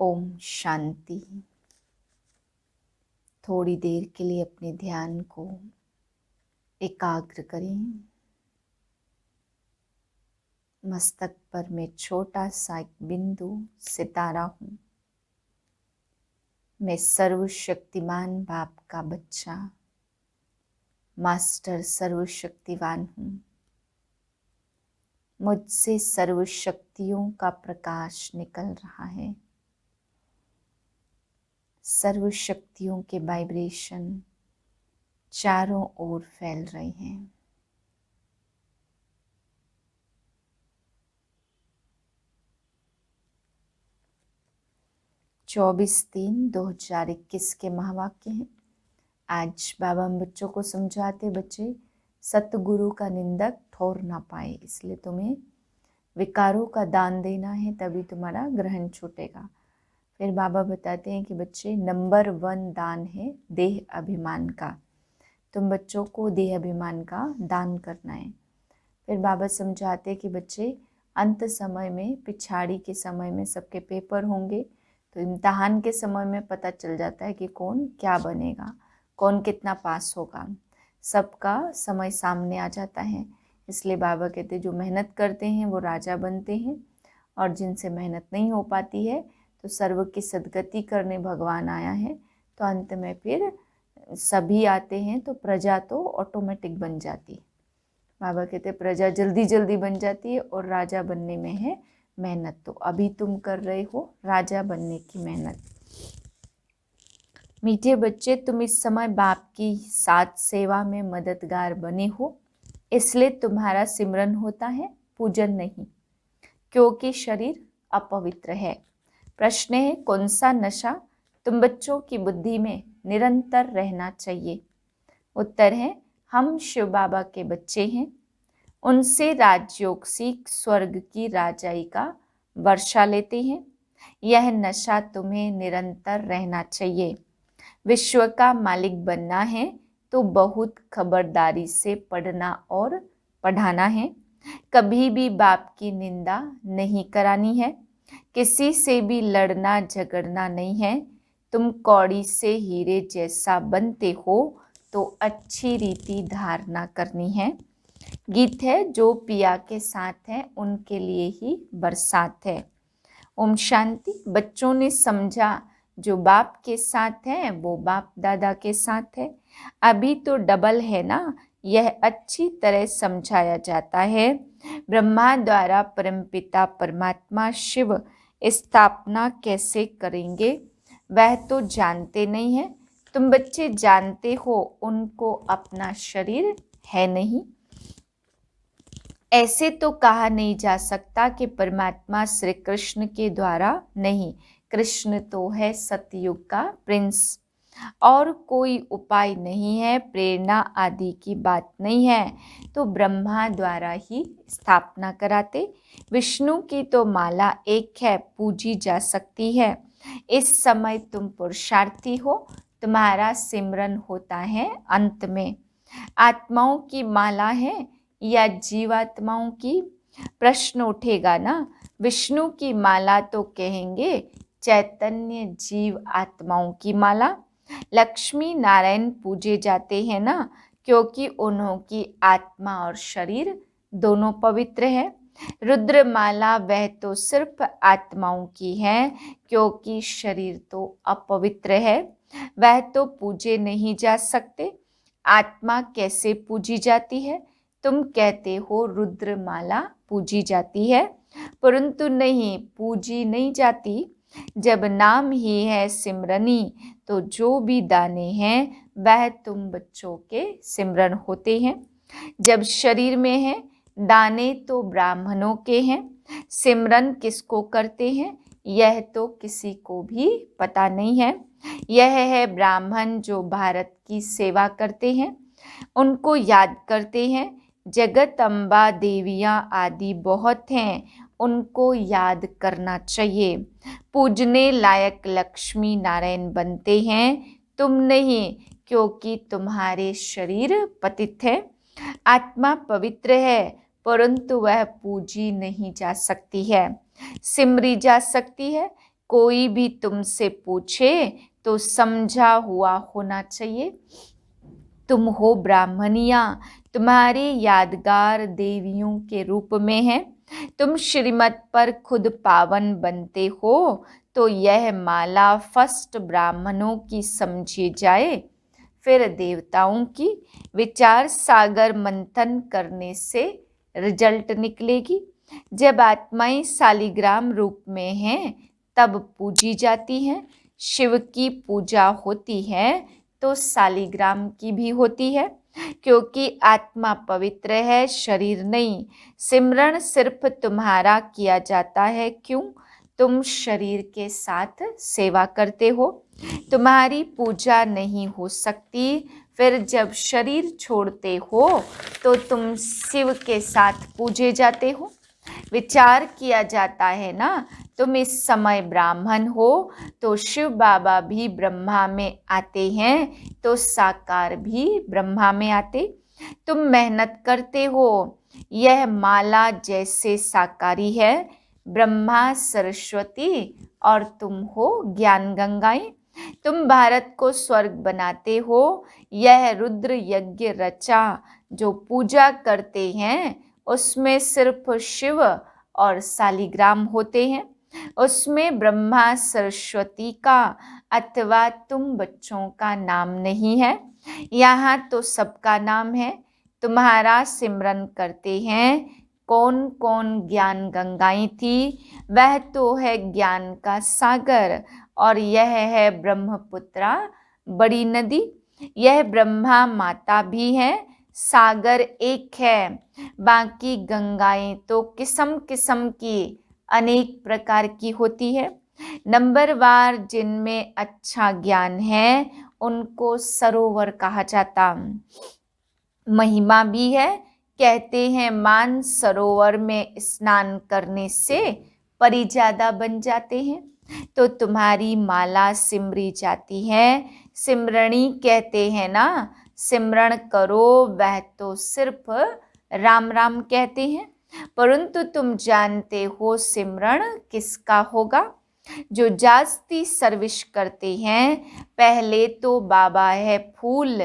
ओम शांति। थोड़ी देर के लिए अपने ध्यान को एकाग्र करें। मस्तक पर मैं छोटा सा एक बिंदु सितारा हूँ। मैं सर्वशक्तिमान बाप का बच्चा, मास्टर सर्वशक्तिवान हूँ। मुझसे सर्वशक्तियों का प्रकाश निकल रहा है। सर्व शक्तियों के वाइब्रेशन चारों ओर फैल रहे हैं। चौबीस 3/2021 के महावाक्य हैं। आज बाबा हम बच्चों को समझाते, बच्चे सतगुरु का निंदक ठोर ना पाए, इसलिए तुम्हें विकारों का दान देना है, तभी तुम्हारा ग्रहण छूटेगा। फिर बाबा बताते हैं कि बच्चे नंबर 1 दान है देह अभिमान का। तुम बच्चों को देह अभिमान का दान करना है। फिर बाबा समझाते हैं कि बच्चे अंत समय में, पिछाड़ी के समय में सबके पेपर होंगे, तो इम्तहान के समय में पता चल जाता है कि कौन क्या बनेगा, कौन कितना पास होगा। सबका समय सामने आ जाता है। इसलिए बाबा कहते जो मेहनत करते हैं वो राजा बनते हैं, और जिनसे मेहनत नहीं हो पाती है तो सर्व की सद्गति करने भगवान आया है, तो अंत में फिर सभी आते हैं, तो प्रजा तो ऑटोमेटिक बन जाती है। बाबा कहते प्रजा जल्दी जल्दी बन जाती है और राजा बनने में है मेहनत। तो अभी तुम कर रहे हो राजा बनने की मेहनत। मीठे बच्चे, तुम इस समय बाप की साथ सेवा में मददगार बने हो, इसलिए तुम्हारा सिमरन होता है, पूजन नहीं, क्योंकि शरीर अपवित्र है। प्रश्न है, कौन सा नशा तुम बच्चों की बुद्धि में निरंतर रहना चाहिए? उत्तर है, हम शिव बाबा के बच्चे हैं, उनसे राजयोग सीख स्वर्ग की राजाई का वर्षा लेते हैं। यह नशा तुम्हें निरंतर रहना चाहिए। विश्व का मालिक बनना है तो बहुत खबरदारी से पढ़ना और पढ़ाना है। कभी भी बाप की निंदा नहीं करानी है, किसी से भी लड़ना झगड़ना नहीं है। तुम कौड़ी से हीरे जैसा बनते हो तो अच्छी रीति धारणा करनी है। गीत है, जो पिया के साथ है उनके लिए ही बरसात है। ओम शांति। बच्चों ने समझा जो बाप के साथ है वो बाप दादा के साथ है। अभी तो डबल है ना, यह अच्छी तरह समझाया जाता है। ब्रह्मा द्वारा परमपिता परमात्मा शिव स्थापना कैसे करेंगे वह तो जानते नहीं है। तुम बच्चे जानते हो उनको अपना शरीर है नहीं। ऐसे तो कहा नहीं जा सकता कि परमात्मा श्री कृष्ण के द्वारा नहीं, कृष्ण तो है सतयुग का प्रिंस, और कोई उपाय नहीं है, प्रेरणा आदि की बात नहीं है, तो ब्रह्मा द्वारा ही स्थापना कराते। विष्णु की तो माला एक है, पूजी जा सकती है। इस समय तुम पुरुषार्थी हो, तुम्हारा सिमरन होता है अंत में। आत्माओं की माला है या जीवात्माओं की? प्रश्न उठेगा ना। विष्णु की माला तो कहेंगे चैतन्य जीव आत्माओं की माला। लक्ष्मी नारायण पूजे जाते हैं ना, क्योंकि उन्हों की आत्मा और शरीर दोनों पवित्र है। रुद्रमाला वह तो सिर्फ आत्माओं की है, क्योंकि शरीर तो अपवित्र है, वह तो पूजे नहीं जा सकते। आत्मा कैसे पूजी जाती है? तुम कहते हो रुद्रमाला पूजी जाती है, परंतु नहीं, पूजी नहीं जाती। जब नाम ही है सिमरनी, तो जो भी दाने हैं वह तुम बच्चों के सिमरन होते हैं। जब शरीर में है, दाने तो ब्राह्मणों के हैं। सिमरन किसको करते हैं यह तो किसी को भी पता नहीं है। यह है ब्राह्मण जो भारत की सेवा करते हैं, उनको याद करते हैं। जगत अम्बा देवियाँ आदि बहुत हैं, उनको याद करना चाहिए। पूजने लायक लक्ष्मी नारायण बनते हैं, तुम नहीं, क्योंकि तुम्हारे शरीर पतित है। आत्मा पवित्र है, परंतु वह पूजी नहीं जा सकती है, सिमरी जा सकती है। कोई भी तुमसे पूछे तो समझा हुआ होना चाहिए। तुम हो ब्राह्मणियाँ, तुम्हारी यादगार देवियों के रूप में है। तुम श्रीमत पर खुद पावन बनते हो तो यह माला फर्स्ट ब्राह्मणों की समझी जाए, फिर देवताओं की। विचार सागर मंथन करने से रिजल्ट निकलेगी। जब आत्माएं शालिग्राम रूप में हैं तब पूजी जाती हैं। शिव की पूजा होती है तो शालिग्राम की भी होती है, क्योंकि आत्मा पवित्र है, शरीर नहीं। सिमरण सिर्फ तुम्हारा किया जाता है। क्यों? तुम शरीर के साथ सेवा करते हो, तुम्हारी पूजा नहीं हो सकती। फिर जब शरीर छोड़ते हो तो तुम शिव के साथ पूजे जाते हो। विचार किया जाता है ना, तुम इस समय ब्राह्मण हो तो शिव बाबा भी ब्रह्मा में आते हैं तो साकार भी ब्रह्मा में आते। तुम मेहनत करते हो, यह माला जैसे साकारी है। ब्रह्मा सरस्वती और तुम हो ज्ञान गंगाएं। तुम भारत को स्वर्ग बनाते हो, यह रुद्र यज्ञ रचा। जो पूजा करते हैं उसमें सिर्फ शिव और शालिग्राम होते हैं, उसमें ब्रह्मा सरस्वती का अथवा तुम बच्चों का नाम नहीं है। यहाँ तो सबका नाम है। तुम्हारा सिमरन करते हैं। कौन कौन ज्ञान गंगाएं थी? वह तो है ज्ञान का सागर, और यह है ब्रह्मपुत्रा बड़ी नदी। यह ब्रह्मा माता भी है, सागर एक है। बाकी गंगाएं तो किस्म किस्म की अनेक प्रकार की होती है। नंबरवार जिनमें अच्छा ज्ञान है उनको सरोवर कहा जाता। महिमा भी है। कहते हैं मान सरोवर में स्नान करने से परी ज्यादा बन जाते हैं। तो तुम्हारी माला सिमरी जाती है। सिमरणी कहते हैं ना, सिमरण करो, वह तो सिर्फ राम राम कहते हैं। परंतु तुम जानते हो सिमरण किसका होगा? जो जास्ती सर्विस करते हैं। पहले तो बाबा है फूल,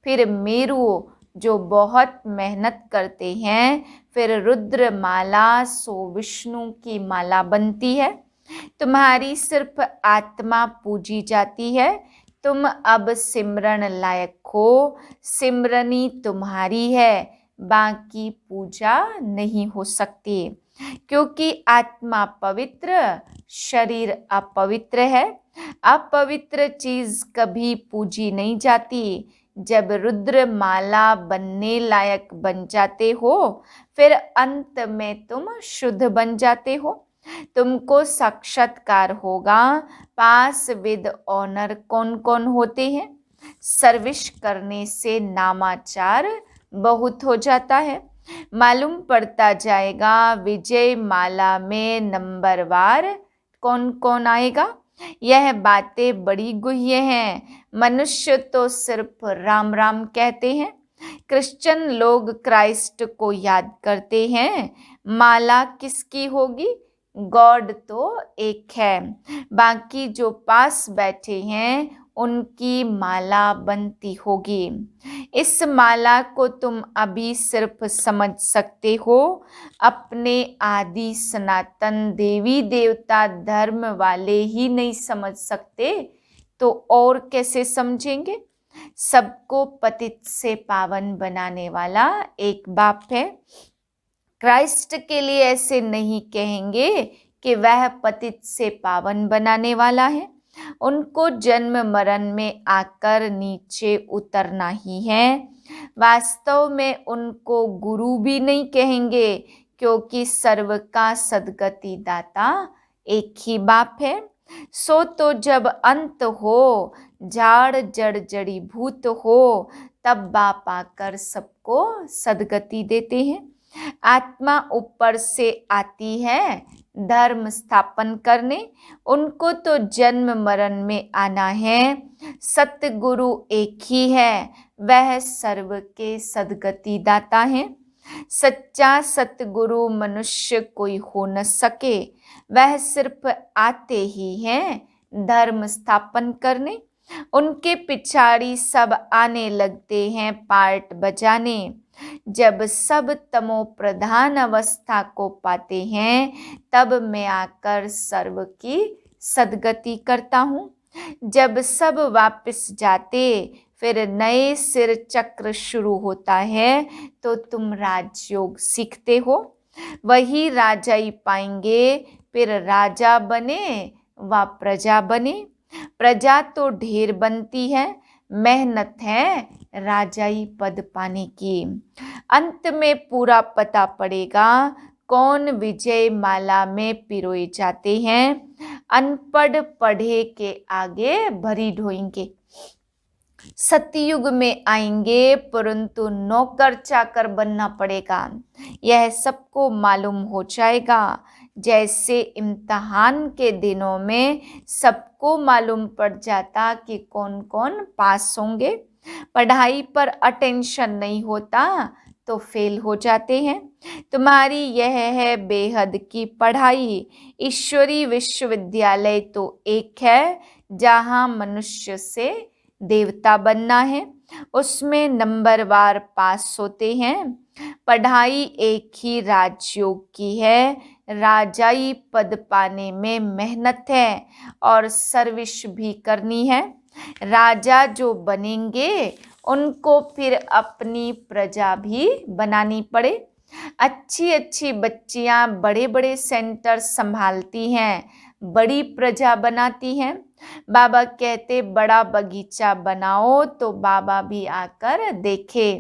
फिर मेरू जो बहुत मेहनत करते हैं, फिर रुद्र माला सो विष्णु की माला बनती है। तुम्हारी सिर्फ आत्मा पूजी जाती है। तुम अब सिमरन लायक हो, सिमरनी तुम्हारी है, बाकी पूजा नहीं हो सकती, क्योंकि आत्मा पवित्र, शरीर अपवित्र है। अपवित्र चीज कभी पूजी नहीं जाती। जब रुद्र माला बनने लायक बन जाते हो, फिर अंत में तुम शुद्ध बन जाते हो। तुमको साक्षात्कार होगा। पास विद ऑनर कौन कौन होते हैं? सर्विस करने से नामाचार बहुत हो जाता है। मालूम पड़ता जाएगा विजय माला में नंबरवार कौन कौन आएगा। यह बातें बड़ी गुह्य हैं। मनुष्य तो सिर्फ राम राम कहते हैं। क्रिश्चियन लोग क्राइस्ट को याद करते हैं। माला किसकी होगी? गॉड तो एक है, बाकी जो पास बैठे हैं उनकी माला बनती होगी। इस माला को तुम अभी सिर्फ समझ सकते हो, अपने आदि सनातन देवी देवता धर्म वाले ही नहीं समझ सकते तो और कैसे समझेंगे? सबको पतित से पावन बनाने वाला एक बाप है। क्राइस्ट के लिए ऐसे नहीं कहेंगे कि वह पतित से पावन बनाने वाला है। उनको जन्म मरण में आकर नीचे उतरना ही है। वास्तव में उनको गुरु भी नहीं कहेंगे, क्योंकि सर्व का सद्गति दाता एक ही बाप है। सो तो जब अंत हो, झाड़ जड़ जड़ी भूत हो, तब बाप आकर सबको सद्गति देते हैं। आत्मा ऊपर से आती है धर्म स्थापन करने, उनको तो जन्म मरण में आना है। सतगुरु एक ही है, वह सर्व के सद्गति दाता है। सच्चा सतगुरु मनुष्य कोई हो न सके, वह सिर्फ आते ही हैं धर्म स्थापन करने। उनके पिछाड़ी सब आने लगते हैं पार्ट बजाने। जब सब तमो प्रधान अवस्था को पाते हैं, तब मैं आकर सर्व की सद्गति करता हूँ। जब सब वापस जाते, फिर नए सिर चक्र शुरू होता है, तो तुम राजयोग सीखते हो। वही राजा ही पाएंगे, फिर राजा बने व प्रजा बने। प्रजा तो ढेर बनती है, मेहनत है राजाई पद पाने की। अंत में पूरा पता पड़ेगा कौन विजय माला में पिरोए जाते हैं। अनपढ़ पढ़े के आगे भरी ढोएंगे। सतयुग में आएंगे, परंतु नौकर चाकर बनना पड़ेगा, यह सबको मालूम हो जाएगा। जैसे इम्तहान के दिनों में सबको मालूम पड़ जाता कि कौन कौन पास होंगे। पढ़ाई पर अटेंशन नहीं होता तो फेल हो जाते हैं। तुम्हारी यह है बेहद की पढ़ाई। ईश्वरी विश्वविद्यालय तो एक है, जहाँ मनुष्य से देवता बनना है, उसमें नंबरवार पास होते हैं। पढ़ाई एक ही राजयोग की है, राजाई पद पाने में मेहनत है और सर्विस भी करनी है। राजा जो बनेंगे, उनको फिर अपनी प्रजा भी बनानी पड़े। अच्छी अच्छी बच्चियां बड़े बड़े सेंटर संभालती हैं, बड़ी प्रजा बनाती हैं। बाबा कहते बड़ा बगीचा बनाओ तो बाबा भी आकर देखे।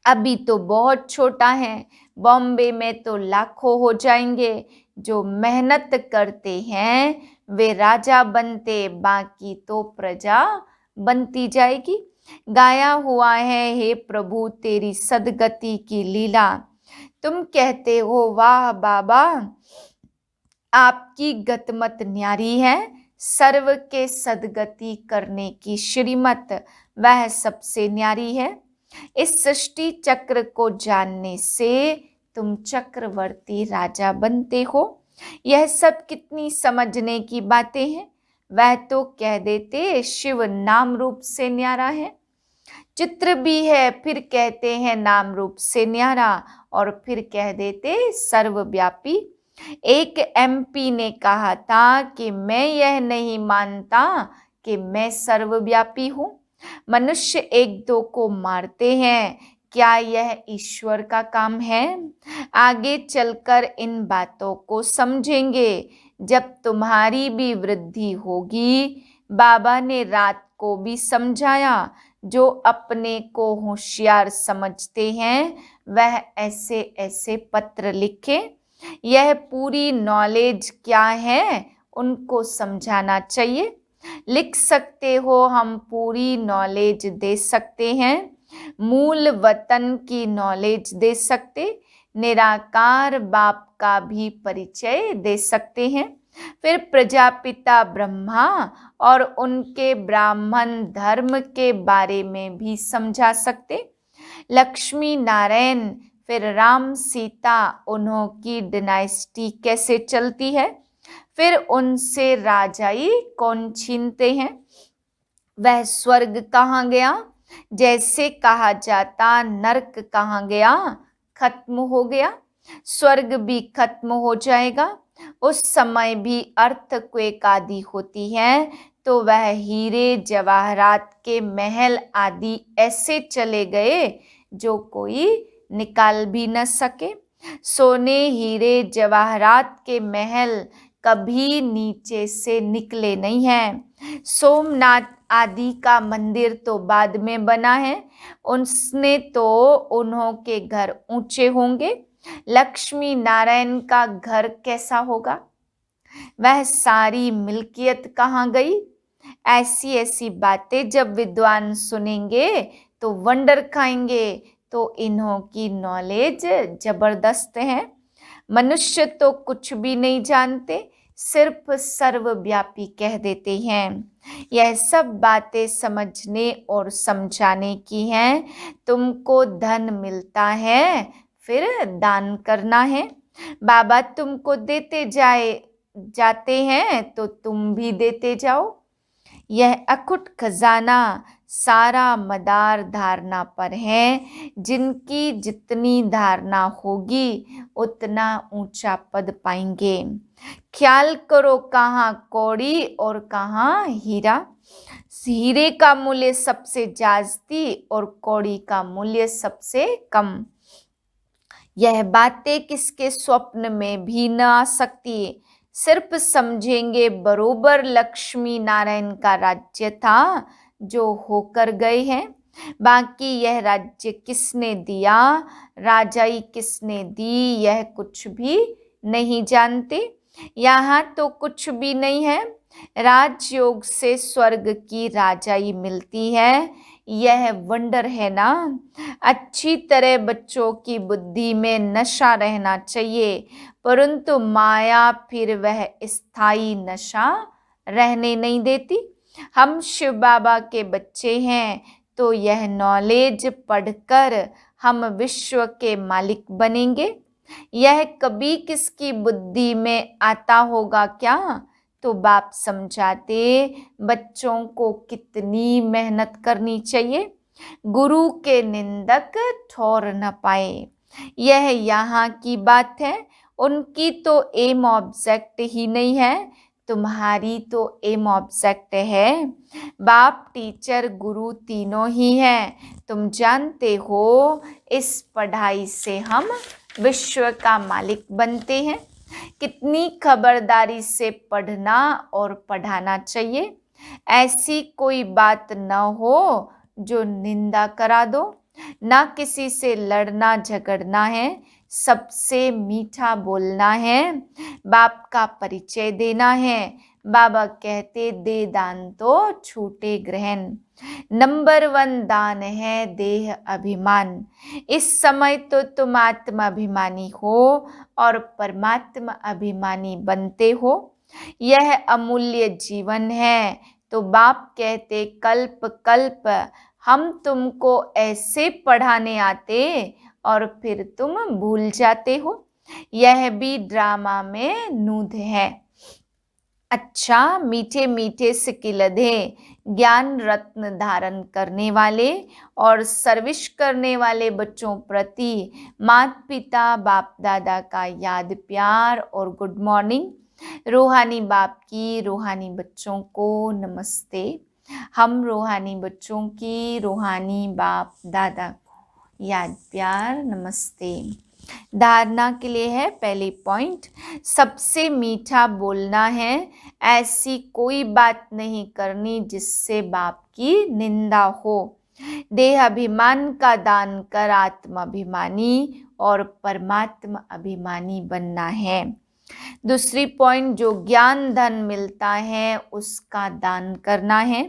अभी तो बहुत छोटा है, बॉम्बे में तो लाखों हो जाएंगे। जो मेहनत करते हैं वे राजा बनते, बाकी तो प्रजा बनती जाएगी। गाया हुआ है, हे प्रभु तेरी सदगति की लीला। तुम कहते हो वाह बाबा, आपकी गतमत न्यारी है। सर्व के सदगति करने की श्रीमत वह सबसे न्यारी है। इस सृष्टि चक्र को जानने से तुम चक्रवर्ती राजा बनते हो। यह सब कितनी समझने की बातें हैं। वह तो कह देते शिव नाम रूप से न्यारा है, चित्र भी है, फिर कहते हैं नाम रूप से न्यारा, और फिर कह देते सर्वव्यापी। एक एमपी ने कहा था कि मैं यह नहीं मानता कि मैं सर्वव्यापी हूँ। मनुष्य एक दो को मारते हैं, क्या यह ईश्वर का काम है? आगे चलकर इन बातों को समझेंगे। जब तुम्हारी भी वृद्धि होगी, बाबा ने रात को भी समझाया, जो अपने को होशियार समझते हैं वह ऐसे ऐसे पत्र लिखे। यह पूरी नॉलेज क्या है उनको समझाना चाहिए। लिख सकते हो, हम पूरी नॉलेज दे सकते हैं। मूल वतन की नॉलेज दे सकते, निराकार बाप का भी परिचय दे सकते हैं। फिर प्रजापिता ब्रह्मा और उनके ब्राह्मण धर्म के बारे में भी समझा सकते। लक्ष्मी नारायण, फिर राम सीता, उन्हों की डायनेस्टी कैसे चलती है, फिर उनसे राजाई कौन छीनते हैं, वह स्वर्ग कहाँ गया, जैसे कहा जाता नरक कहाँ गया, खत्म हो गया। स्वर्ग भी खत्म हो जाएगा। उस समय भी अर्थक्वेक आदि होती है, तो वह हीरे जवाहरात के महल आदि ऐसे चले गए जो कोई निकाल भी न सके। सोने हीरे जवाहरात के महल कभी नीचे से निकले नहीं हैं। सोमनाथ आदि का मंदिर तो बाद में बना है, उसने तो उन्हों के घर ऊंचे होंगे। लक्ष्मी नारायण का घर कैसा होगा, वह सारी मिल्कियत कहाँ गई? ऐसी ऐसी बातें जब विद्वान सुनेंगे तो वंडर खाएंगे। तो इन्हों की नॉलेज जबरदस्त है। मनुष्य तो कुछ भी नहीं जानते, सिर्फ सर्वव्यापी कह देते हैं। यह सब बातें समझने और समझाने की हैं। तुमको धन मिलता है, फिर दान करना है। बाबा तुमको देते जाते हैं तो तुम भी देते जाओ। यह अखुट खजाना सारा मदार धारणा पर है। जिनकी जितनी धारणा होगी उतना ऊंचा पद पाएंगे। ख्याल करो, कहाँ कौड़ी और कहाँ हीरा। हीरे का मूल्य सबसे जास्ती और कौड़ी का मूल्य सबसे कम। यह बातें किसके स्वप्न में भी न आ सकती। सिर्फ समझेंगे बरोबर लक्ष्मी नारायण का राज्य था जो होकर गए हैं। बाकी यह राज्य किसने दिया, राजाई किसने दी, यह कुछ भी नहीं जानते। यहाँ तो कुछ भी नहीं है। राजयोग से स्वर्ग की राजाई मिलती है, यह वंडर है ना। अच्छी तरह बच्चों की बुद्धि में नशा रहना चाहिए, परंतु माया फिर वह स्थायी नशा रहने नहीं देती। हम शिव बाबा के बच्चे हैं तो यह नॉलेज पढ़कर हम विश्व के मालिक बनेंगे। यह कभी किसकी बुद्धि में आता होगा क्या? तो बाप समझाते बच्चों को कितनी मेहनत करनी चाहिए। गुरु के निंदक ठौर न पाए, यह यहाँ की बात है। उनकी तो एम ऑब्जेक्ट ही नहीं है, तुम्हारी तो एम ऑब्जेक्ट है। बाप टीचर गुरु तीनों ही हैं। तुम जानते हो इस पढ़ाई से हम विश्व का मालिक बनते हैं। कितनी खबरदारी से पढ़ना और पढ़ाना चाहिए। ऐसी कोई बात न हो जो निंदा करा दो। ना किसी से लड़ना झगड़ना है, सबसे मीठा बोलना है, बाप का परिचय देना है। बाबा कहते दे दान तो छूटे ग्रहण। नंबर 1 दान है देह अभिमान। इस समय तो तुम आत्मा अभिमानी हो और परमात्मा अभिमानी बनते हो। यह अमूल्य जीवन है। तो बाप कहते कल्प कल्प हम तुमको ऐसे पढ़ाने आते और फिर तुम भूल जाते हो। यह भी ड्रामा में नूद है। अच्छा मीठे मीठे सिकिलधे ज्ञान रत्न धारण करने वाले और सर्विस करने वाले बच्चों प्रति माता पिता बाप दादा का याद प्यार और गुड मॉर्निंग। रूहानी बाप की रूहानी बच्चों को नमस्ते। हम रूहानी बच्चों की रूहानी बाप दादा को याद प्यार नमस्ते। धारणा के लिए है पहली पॉइंट, सबसे मीठा बोलना है। ऐसी कोई बात नहीं करनी जिससे बाप की निंदा हो। देह अभिमान का दान कर आत्माभिमानी और परमात्मा अभिमानी बनना है। दूसरी पॉइंट, जो ज्ञान धन मिलता है उसका दान करना है।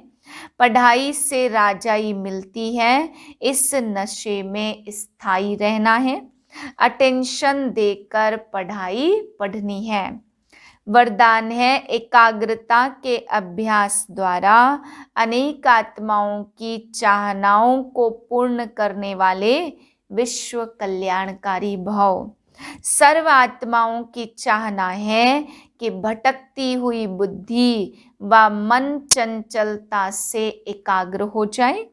पढ़ाई से राजाई मिलती है, इस नशे में स्थायी रहना है। अटेंशन देकर पढ़ाई पढ़नी है। वरदान है एकाग्रता के अभ्यास द्वारा अनेक आत्माओं की चाहनाओं को पूर्ण करने वाले विश्व कल्याणकारी भव। सर्व आत्माओं की चाहना है कि भटकती हुई बुद्धि व मन चंचलता से एकाग्र हो जाए।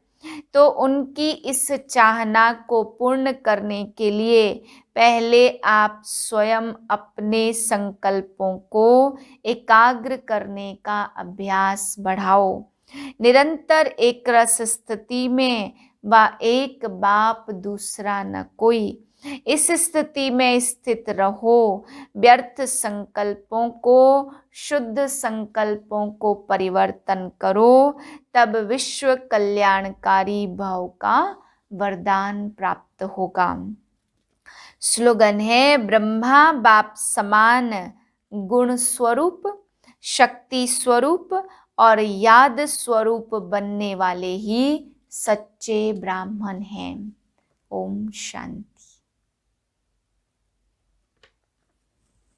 तो उनकी इस चाहना को पूर्ण करने के लिए पहले आप स्वयं अपने संकल्पों को एकाग्र करने का अभ्यास बढ़ाओ। निरंतर एक रस स्थिति में व एक बाप दूसरा न कोई, इस स्थिति में स्थित रहो। व्यर्थ संकल्पों को शुद्ध संकल्पों को परिवर्तन करो, तब विश्व कल्याणकारी भाव का वरदान प्राप्त होगा। स्लोगन है ब्रह्मा बाप समान गुण स्वरूप, शक्ति स्वरूप और याद स्वरूप बनने वाले ही सच्चे ब्राह्मण हैं। ओम शांति।